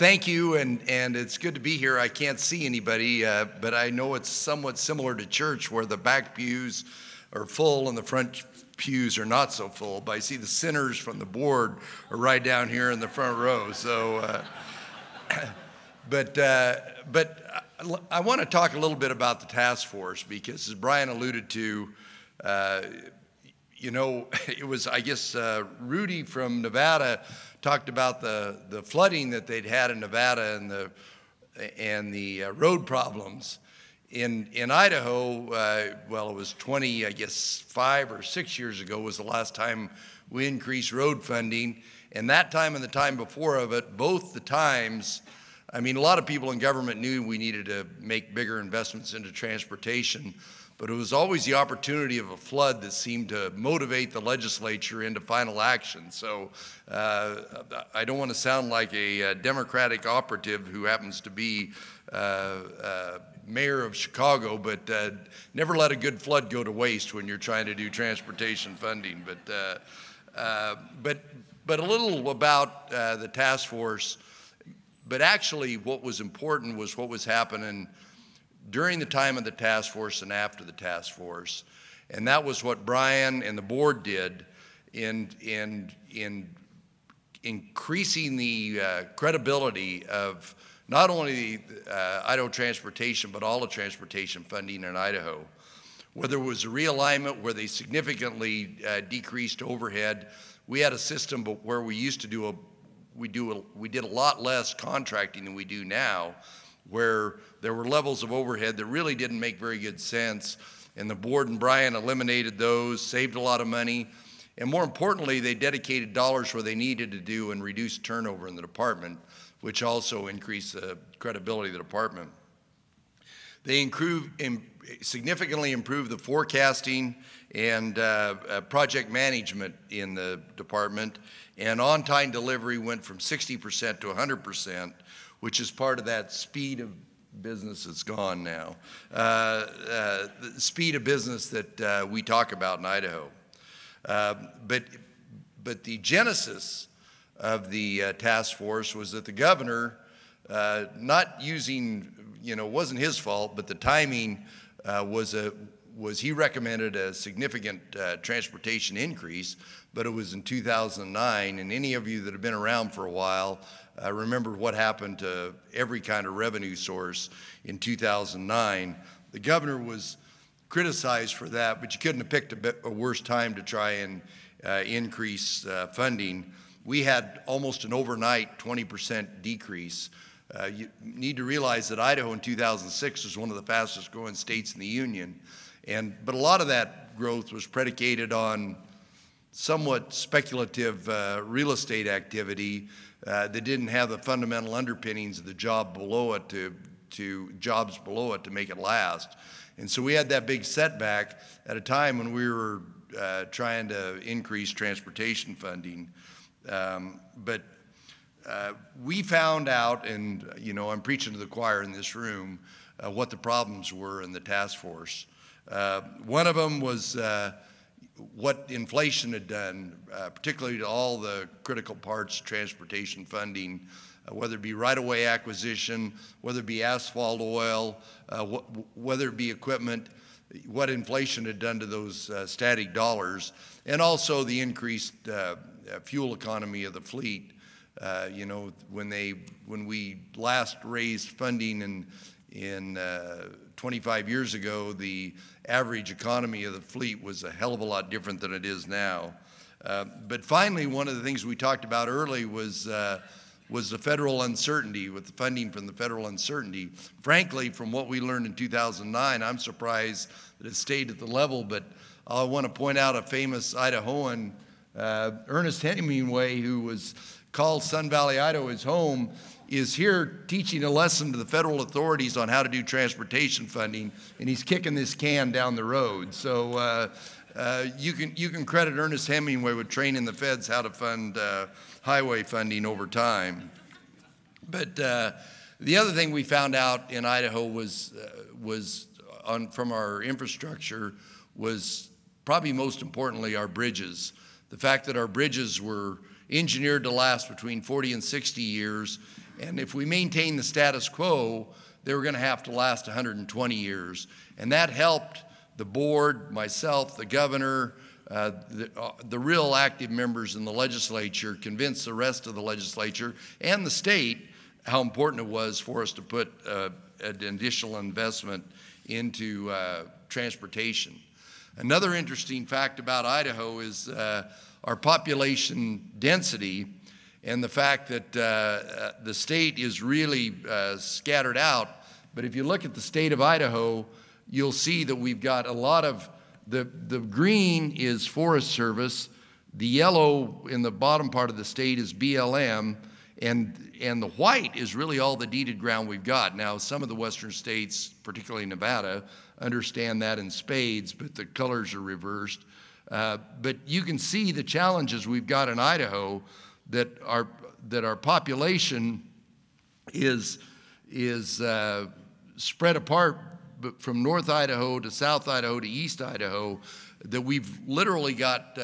Thank you, and it's good to be here. I can't see anybody, but I know it's somewhat similar to church where the back pews are full and the front pews are not so full. But I see the sinners from the board are right down here in the front row. So, but I want to talk a little bit about the task force because, as Brian alluded to, you know, it was, I guess, Rudy from Nevada talked about the flooding that they'd had in Nevada and the road problems. In Idaho, well, it was 5 or 6 years ago was the last time we increased road funding. And that time and the time before of it, both the times, I mean, a lot of people in government knew we needed to make bigger investments into transportation, but it was always the opportunity of a flood that seemed to motivate the legislature into final action. So I don't want to sound like a Democratic operative who happens to be mayor of Chicago, but never let a good flood go to waste when you're trying to do transportation funding. But a little about the task force. But actually, what was important was what was happening during the time of the task force and after the task force. And that was what Brian and the board did in increasing the credibility of not only Idaho transportation, but all of transportation funding in Idaho. Whether it was a realignment where they significantly decreased overhead, we had a system where we used to we did a lot less contracting than we do now, where there were levels of overhead that really didn't make very good sense, and the board and Brian eliminated those, saved a lot of money, and more importantly, they dedicated dollars where they needed to do and reduced turnover in the department, which also increased the credibility of the department. They significantly improved the forecasting and project management in the department, and on-time delivery went from 60% to 100%, which is part of that speed of business that's gone now. The speed of business that we talk about in Idaho. But the genesis of the task force was that the governor, not using, you know, it wasn't his fault, but the timing was he recommended a significant transportation increase, but it was in 2009, and any of you that have been around for a while remember what happened to every kind of revenue source in 2009. The governor was criticized for that, but you couldn't have picked a worse time to try and increase funding. We had almost an overnight 20% decrease. You need to realize that Idaho in 2006 was one of the fastest growing states in the union. But a lot of that growth was predicated on somewhat speculative real estate activity that didn't have the fundamental underpinnings of the jobs below it to make it last. And so we had that big setback at a time when we were trying to increase transportation funding. But we found out, and you know, I'm preaching to the choir in this room, what the problems were in the task force. One of them was what inflation had done, particularly to all the critical parts of transportation funding, whether it be right-of-way acquisition, whether it be asphalt oil, whether it be equipment, what inflation had done to those static dollars, and also the increased fuel economy of the fleet. You know, when we last raised funding in 25 years ago, the average economy of the fleet was a hell of a lot different than it is now. But finally, one of the things we talked about early was the federal uncertainty, with the funding from the federal uncertainty. Frankly, from what we learned in 2009, I'm surprised that it stayed at the level, but I want to point out a famous Idahoan, Ernest Hemingway, who called Sun Valley, Idaho his home, is here teaching a lesson to the federal authorities on how to do transportation funding, and he's kicking this can down the road. So you can credit Ernest Hemingway with training the feds how to fund highway funding over time. But the other thing we found out in Idaho from our infrastructure was probably most importantly our bridges. The fact that our bridges were engineered to last between 40 and 60 years, And if we maintain the status quo, they were going to have to last 120 years. And that helped the board, myself, the governor, the real active members in the legislature convince the rest of the legislature and the state how important it was for us to put an additional investment into transportation. Another interesting fact about Idaho is our population density and the fact that the state is really scattered out. But if you look at the state of Idaho, you'll see that we've got a lot of, the green is Forest Service, the yellow in the bottom part of the state is BLM, and the white is really all the deeded ground we've got. Now, some of the western states, particularly Nevada, understand that in spades, but the colors are reversed. But you can see the challenges we've got in Idaho, that our population is spread apart from North Idaho to South Idaho to East Idaho, that we've literally got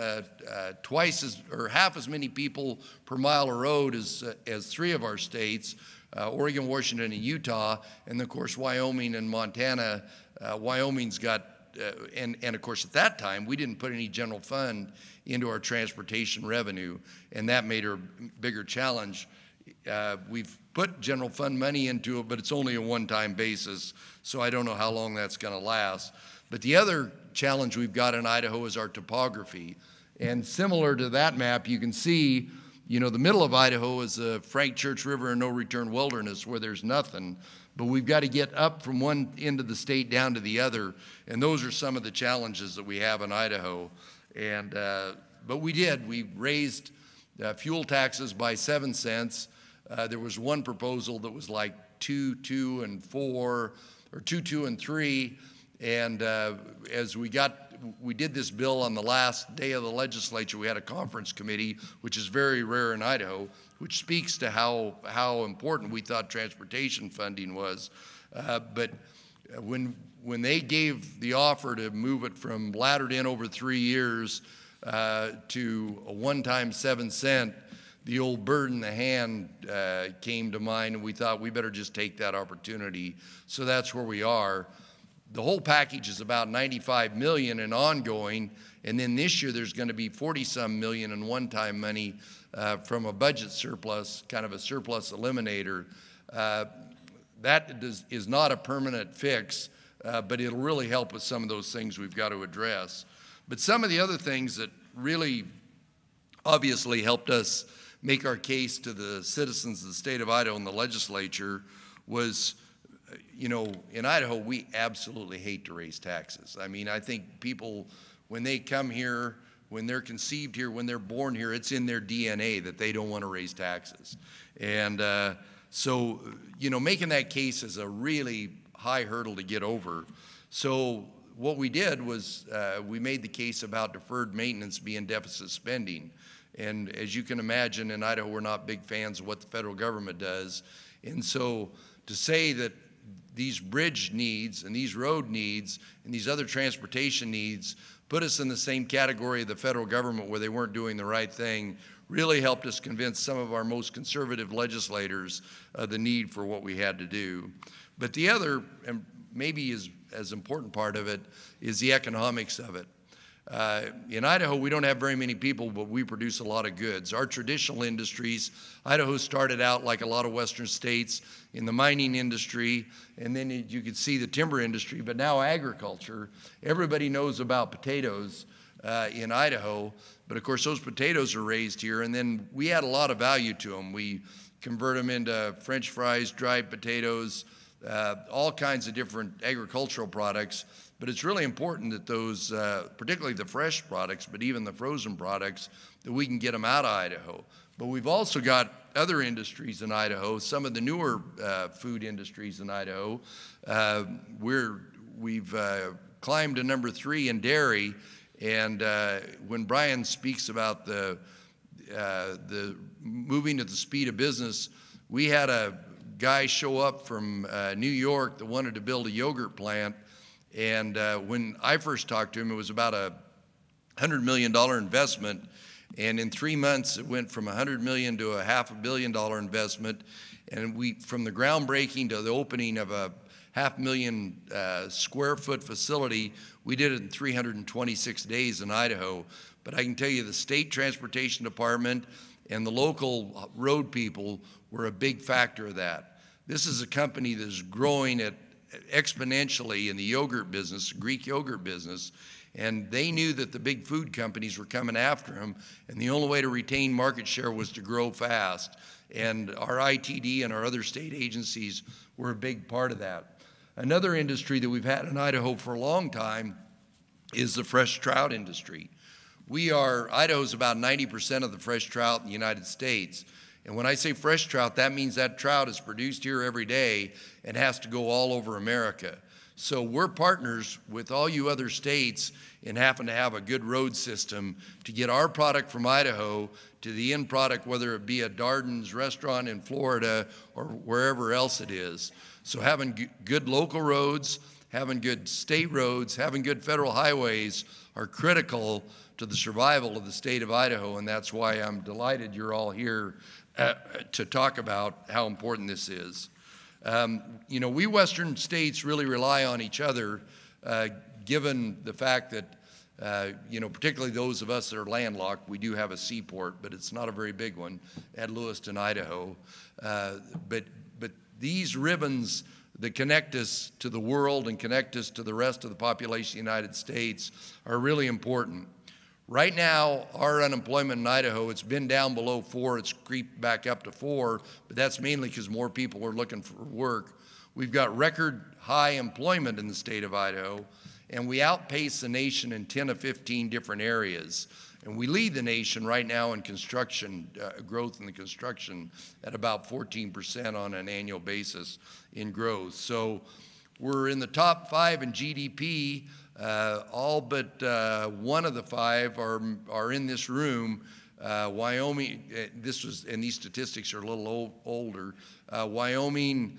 twice as, or half as many people per mile of road as three of our states, Oregon, Washington, and Utah, and of course Wyoming and Montana. Wyoming's got, and of course at that time we didn't put any general fund into our transportation revenue, and that made a bigger challenge. We've put general fund money into it, but it's only a one-time basis, so I don't know how long that's going to last. But the other challenge we've got in Idaho is our topography. And similar to that map, you can see, you know, the middle of Idaho is the Frank Church River and no return wilderness where there's nothing. But we've got to get up from one end of the state down to the other. And those are some of the challenges that we have in Idaho. And, but we did. We raised fuel taxes by 7 cents. There was one proposal that was like 2, 2, and 4, or 2, 2, and 3. And as we did this bill on the last day of the legislature, we had a conference committee, which is very rare in Idaho, which speaks to how important we thought transportation funding was. But when they gave the offer to move it from laddered in over 3 years to a one-time 7 cent, the old bird in the hand came to mind, and we thought we better just take that opportunity. So that's where we are. The whole package is about $95 million in ongoing, and then this year there's going to be 40-some million in one-time money from a budget surplus, kind of a surplus eliminator. That is not a permanent fix, but it'll really help with some of those things we've got to address. But some of the other things that really obviously helped us make our case to the citizens of the state of Idaho and the legislature was, you know, in Idaho, we absolutely hate to raise taxes. I mean, I think people, when they come here, when they're conceived here, when they're born here, it's in their DNA that they don't want to raise taxes. And so, you know, making that case is a really high hurdle to get over. So what we did was we made the case about deferred maintenance being deficit spending. And as you can imagine, in Idaho, we're not big fans of what the federal government does. And so to say that these bridge needs and these road needs and these other transportation needs put us in the same category of the federal government where they weren't doing the right thing really helped us convince some of our most conservative legislators the need for what we had to do. But the other, and maybe as important part of it, is the economics of it. In Idaho, we don't have very many people, but we produce a lot of goods. Our traditional industries, Idaho started out like a lot of western states in the mining industry, and then you could see the timber industry, but now agriculture. Everybody knows about potatoes in Idaho, but of course those potatoes are raised here, and then we add a lot of value to them. We convert them into French fries, dried potatoes, all kinds of different agricultural products. But it's really important that those, particularly the fresh products, but even the frozen products, that we can get them out of Idaho. But we've also got other industries in Idaho, some of the newer food industries in Idaho. We've climbed to number 3 in dairy, and when Brian speaks about the moving at the speed of business, we had a guy show up from New York that wanted to build a yogurt plant. And when I first talked to him, it was about a $100 million investment. And in 3 months, it went from $100 million to a $500 million investment. And from the groundbreaking to the opening of a 500,000 square foot facility, we did it in 326 days in Idaho. But I can tell you the state transportation department and the local road people were a big factor of that. This is a company that is growing exponentially in the yogurt business, Greek yogurt business, and they knew that the big food companies were coming after them, and the only way to retain market share was to grow fast. And our ITD and our other state agencies were a big part of that. Another industry that we've had in Idaho for a long time is the fresh trout industry. Idaho's about 90% of the fresh trout in the United States. And when I say fresh trout, that means that trout is produced here every day and has to go all over America. So we're partners with all you other states in having to have a good road system to get our product from Idaho to the end product, whether it be a Darden's restaurant in Florida or wherever else it is. So having good local roads, having good state roads, having good federal highways are critical to the survival of the state of Idaho, and that's why I'm delighted you're all here to talk about how important this is. You know, we western states really rely on each other, given the fact that, you know, particularly those of us that are landlocked, we do have a seaport, but it's not a very big one at Lewiston, Idaho. But these ribbons that connect us to the world and connect us to the rest of the population of the United States are really important. Right now, our unemployment in Idaho, it's been down below 4, it's creeped back up to 4, but that's mainly because more people are looking for work. We've got record high employment in the state of Idaho, and we outpace the nation in 10 of 15 different areas. And we lead the nation right now in construction, growth in the construction at about 14% on an annual basis in growth. So we're in the top 5 in GDP. All but one of the 5 are in this room. Wyoming, and these statistics are a little older. Wyoming,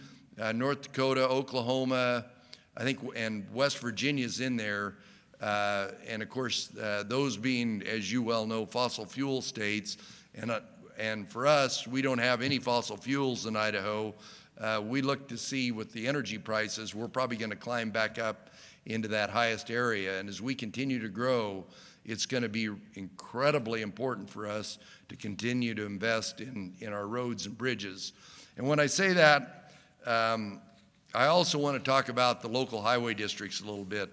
North Dakota, Oklahoma, I think, and West Virginia's in there. And of course, those being, as you well know, fossil fuel states. And for us, we don't have any fossil fuels in Idaho. We look to see with the energy prices, we're probably going to climb back up into that highest area. And as we continue to grow, it's going to be incredibly important for us to continue to invest in our roads and bridges. And when I say that, I also want to talk about the local highway districts a little bit.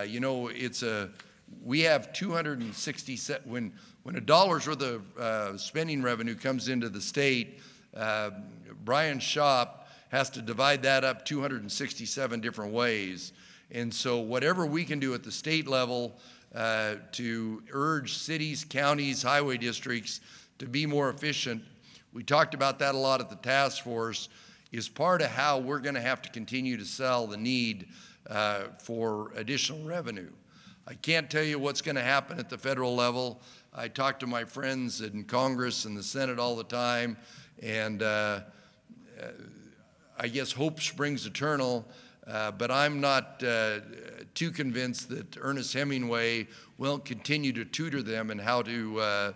You know, we have 267, when $1 worth of spending revenue comes into the state, Brian's shop has to divide that up 267 different ways. And so whatever we can do at the state level to urge cities, counties, highway districts to be more efficient, we talked about that a lot at the task force, is part of how we're going to have to continue to sell the need for additional revenue. I can't tell you what's going to happen at the federal level. I talk to my friends in Congress and the Senate all the time, and I guess hope springs eternal. But I'm not too convinced that Ernest Hemingway will continue to tutor them in how to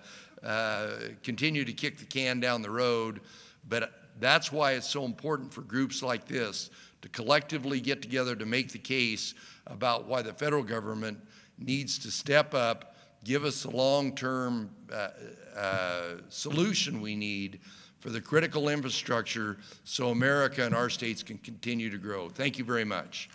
continue to kick the can down the road. But that's why it's so important for groups like this to collectively get together to make the case about why the federal government needs to step up, give us the long-term solution we need for the critical infrastructure so America and our states can continue to grow. Thank you very much.